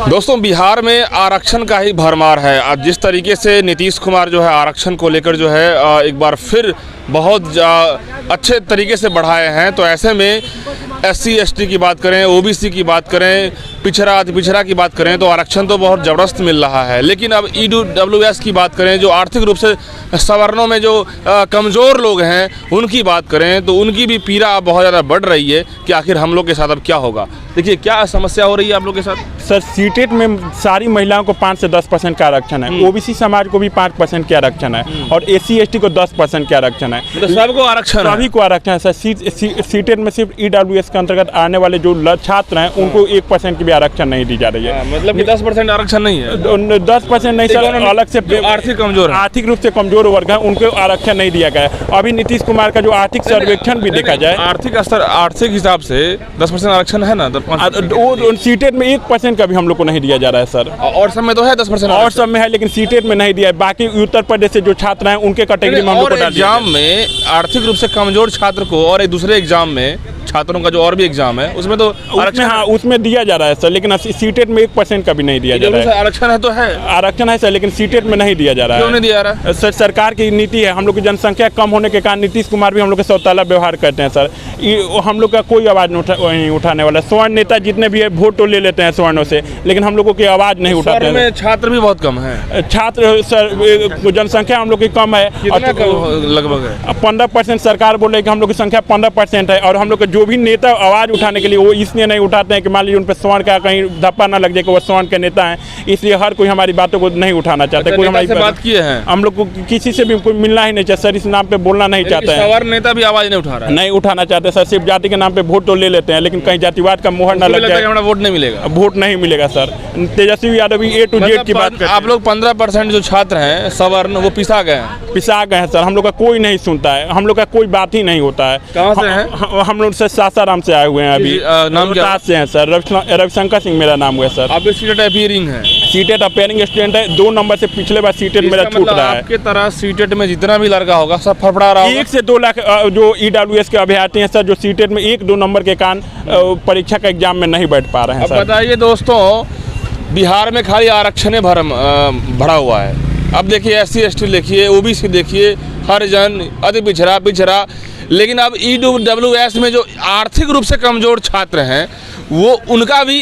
दोस्तों, बिहार में आरक्षण का ही भरमार है। आज जिस तरीके से नीतीश कुमार जो है आरक्षण को लेकर जो है एक बार फिर बहुत अच्छे तरीके से बढ़ाए हैं, तो ऐसे में SC ST की बात करें, OBC की बात करें, पिछड़ा अति पिछड़ा की बात करें तो आरक्षण तो बहुत ज़बरदस्त मिल रहा है। लेकिन अब EWS की बात करें, जो आर्थिक रूप से सवर्णों में जो कमज़ोर लोग हैं उनकी बात करें तो उनकी भी पीड़ा अब बहुत ज़्यादा बढ़ रही है कि आखिर हम लोग के साथ अब क्या होगा। देखिए क्या समस्या हो रही है आप लोग के साथ। सर, सीटेट में सारी महिलाओं को 5 से 10% का आरक्षण है, OBC समाज को भी 5% के आरक्षण है और SC ST को 10% के आरक्षण है। तो सबको आरक्षण है? सभी को आरक्षण है सर। सीटेट में सिर्फ EWS के अंतर्गत आने वाले जो छात्र हैं उनको 1% की भी आरक्षण नहीं दी जा रही है। मतलब कि 10% आरक्षण नहीं है? 10% नहीं सर, अलग से आर्थिक कमजोर, आर्थिक रूप से कमजोर वर्ग है उनको आरक्षण नहीं दिया गया है। अभी नीतीश कुमार का जो आर्थिक सर्वेक्षण भी देखा जाए, आर्थिक हिसाब से 10% आरक्षण है ना। सीटेट में 1% का भी हम लोग को नहीं दिया जा रहा है सर। और सब में तो है 10%, और सब में है, लेकिन सीटेट में नहीं दिया है। बाकी उत्तर प्रदेश से जो छात्र हैं उनके कैटेगरी में हम लोग को एग्जाम में आर्थिक रूप से कमजोर छात्र को और एक दूसरे एग्जाम में छात्रों का जो और भी एग्जाम है उसमें तो आरक्षण, हाँ, उसमें दिया जा रहा है सर। लेकिन सीटेट में 1% का भी नहीं दिया जा रहा है। आरक्षण है तो है, आरक्षण है सर, लेकिन सीटेट में नहीं दिया जा रहा है। क्यों नहीं दिया रहा है सर? सरकार की नीति है। हम लोग की जनसंख्या कम होने के कारण नीतीश कुमार भी हम लोग के सौताला व्यवहार करते हैं सर। हम लोग का कोई आवाज़ नहीं उठाने वाला। स्वर्ण नेता जितने भी है वोट तो ले लेते हैं स्वर्णों से, लेकिन हम लोगों की आवाज़ नहीं उठाते हैं। छात्र भी बहुत कम है। छात्र सर, जनसंख्या हम लोग की कम है, लगभग है 15%। सरकार बोल रही है कि हम लोग की संख्या 15% है और हम लोग के जो भी नेता आवाज़ उठाने के लिए वो इसलिए नहीं उठाते हैं कि मान लीजिए उन पर स्वर्ण का कहीं धप्पा ना लग जाए कि वो स्वर्ण के नेता हैं, इसलिए हर कोई हमारी बातों को नहीं उठाना चाहते। कोई हमारी बात किए हैं, हम लोग को किसी से भी कोई मिलना ही नहीं चाहते सर। इस नाम पे बोलना नहीं चाहते हैं। सवर्ण नेता भी आवाज़ नहीं उठा रहा है, नहीं उठाना चाहते सर। सिर्फ जाति के नाम पे वोट तो ले लेते हैं, लेकिन कहीं जातिवाद का मोहर ना लग जाए, हमारा वोट नहीं मिलेगा। वोट नहीं मिलेगा sir. Tejashwi Yadav A to Z की बात करते हैं। आप लोग 15% जो छात्र हैं सवर्ण, वो पिसा गए हैं सर। हम लोग का कोई नहीं सुनता है, हम लोग का कोई बात ही नहीं होता है। कहाँ से हैं? हम लोग से सासाराम से आए हुए हैं। अभी नाम क्या से हैं सर? रविशंकर सिंह मेरा नाम हुआ है सर। आप सीटेट अपीयरिंग है? सीटेट अपीयरिंग स्टूडेंट है। 2 नंबर से पिछले बार सीटेट मेरा छूट रहा है। आपके तरह सीटेट में जितना भी लड़का होगा सब फड़फड़ा रहा होगा। 1 से 2 लाख जो EWS के अभ्यर्थी हैं सर, जो सीटेट में 1-2 नंबर के कारण परीक्षा का एग्जाम में नहीं बैठ पा रहे हैं। अब बताइए दोस्तों, बिहार में खाली आरक्षण भरा हुआ है। अब देखिए SC ST देखिए, OBC देखिए, हरिजन, अति पिछड़ा, लेकिन अब EWS में जो आर्थिक रूप से कमजोर छात्र हैं वो उनका भी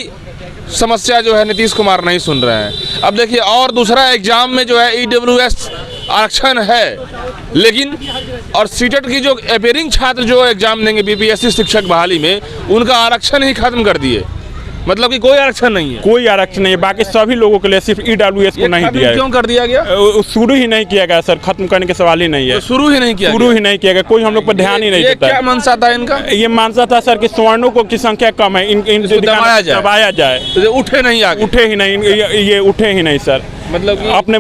समस्या जो है नीतीश कुमार नहीं सुन रहे हैं। अब देखिए, और दूसरा एग्जाम में जो है EWS आरक्षण है, लेकिन और सीटेट की जो अपीयरिंग छात्र जो एग्जाम देंगे BPSC शिक्षक बहाली में, उनका आरक्षण ही खत्म कर दिए। मतलब कि कोई आरक्षण नहीं है? कोई आरक्षण नहीं है। बाकी सभी लोगों के लिए सिर्फ EWS को नहीं दिया है। क्यों कर दिया गया? शुरू ही नहीं किया गया सर। खत्म करने के सवाल ही नहीं है। तो शुरू ही नहीं किया गया। कोई हम लोग पर ध्यान ही नहीं देता। क्या मनसा था इनका? ये मानसा था सर कि स्वर्णों को की संख्या कम है, दबाया जाए। तो उठे नहीं आगे? उठे ही नहीं, ये उठे ही नहीं सर। मतलब अपने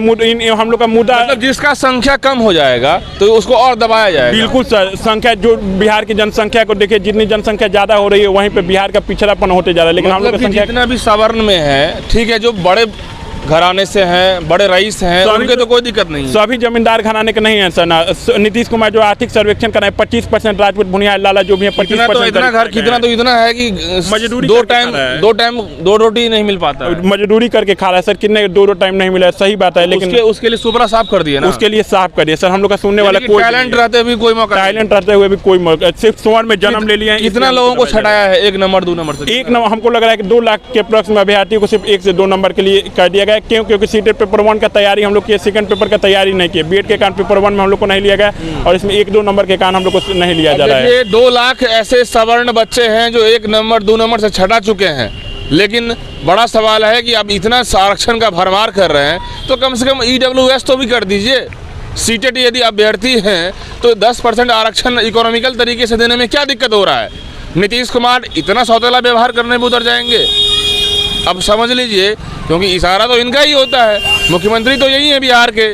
हम लोग का मुद्दा, मतलब जिसका संख्या कम हो जाएगा तो उसको और दबाया जाएगा। बिल्कुल सर। संख्या जो बिहार की जनसंख्या को देखिए, जितनी जनसंख्या ज्यादा हो रही है वहीं पे बिहार का पिछड़ापन होते जा रहा है। लेकिन हम लोग की संख्या जितना भी सवर्ण में है, ठीक है, जो बड़े घराने से हैं, बड़े रईस हैं, उनके तो कोई दिक्कत नहीं है। सभी जमींदार घराने के नहीं है सर। नीतीश कुमार जो आर्थिक सर्वेक्षण कर रहे हैं, 25% राजपूत भुनियार लाला जो भी है 25%। इतना घर कितना तो इतना है कि मजदूरी दो टाइम 2 रोटी नहीं मिल पाता। मजदूरी करके खा रहा है सर। कितने 2 टाइम नहीं मिला, सही बात है। लेकिन उसके लिए सुपरा साफ कर दिया ना। उसके लिए साफ कर दिया सर। हम लोग का सुनने वाला कोई टैलेंट रहते हुए कोई मौका, टैलेंट रहते हुए भी कोई मौका। सिर्फ स्वर्ण में जन्म ले लिया है। इतना लोगों को छटाया है 1 नंबर 2 नंबर से। 1 नंबर हमको लग रहा है कि 2 लाख के अप्रॉक्स में अभ्यर्थियों को सिर्फ 1 से 2 नंबर के लिए कर दिया गया। क्योंकि सीटेट पेपर 1 का तैयारी हम लोग की, सेकंड पेपर का तैयारी नहीं किया। बीएड के कारण पेपर 1 में हम लोग को नहीं लिया गया और इसमें 1-2 नंबर के कारण हम लोग को नहीं लिया जा रहा है। 2 लाख ऐसे सवर्ण बच्चे हैं जो 1 नंबर 2 नंबर से छटा चुके हैं। लेकिन बड़ा सवाल है कि आप इतना आरक्षण का भरमार कर रहे हैं तो कम से कम EWS तो भी कर दीजिए। सीटेट यदि अभ्यर्थी हैं तो 10% आरक्षण इकोनॉमिकल तरीके से देने में क्या दिक्कत हो रहा है? नीतीश कुमार इतना सौतेला व्यवहार करने में उतर जाएंगे? अब समझ लीजिए, क्योंकि इशारा तो इनका ही होता है। मुख्यमंत्री तो यही है बिहार के,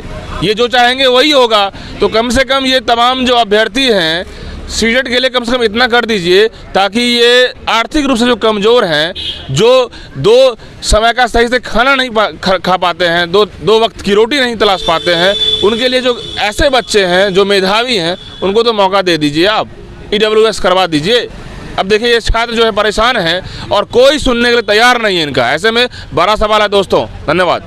ये जो चाहेंगे वही होगा। तो कम से कम ये तमाम जो अभ्यर्थी हैं सीटेट के लिए कम से कम इतना कर दीजिए ताकि ये आर्थिक रूप से जो कमज़ोर हैं, जो 2 समय का सही से खाना नहीं खा पाते हैं, 2 वक्त की रोटी नहीं तलाश पाते हैं, उनके लिए जो ऐसे बच्चे हैं जो मेधावी हैं उनको तो मौका दे दीजिए। आप EWS करवा दीजिए। अब देखिए ये छात्र जो है परेशान हैं और कोई सुनने के लिए तैयार नहीं है इनका। ऐसे में बड़ा सवाल है दोस्तों। धन्यवाद।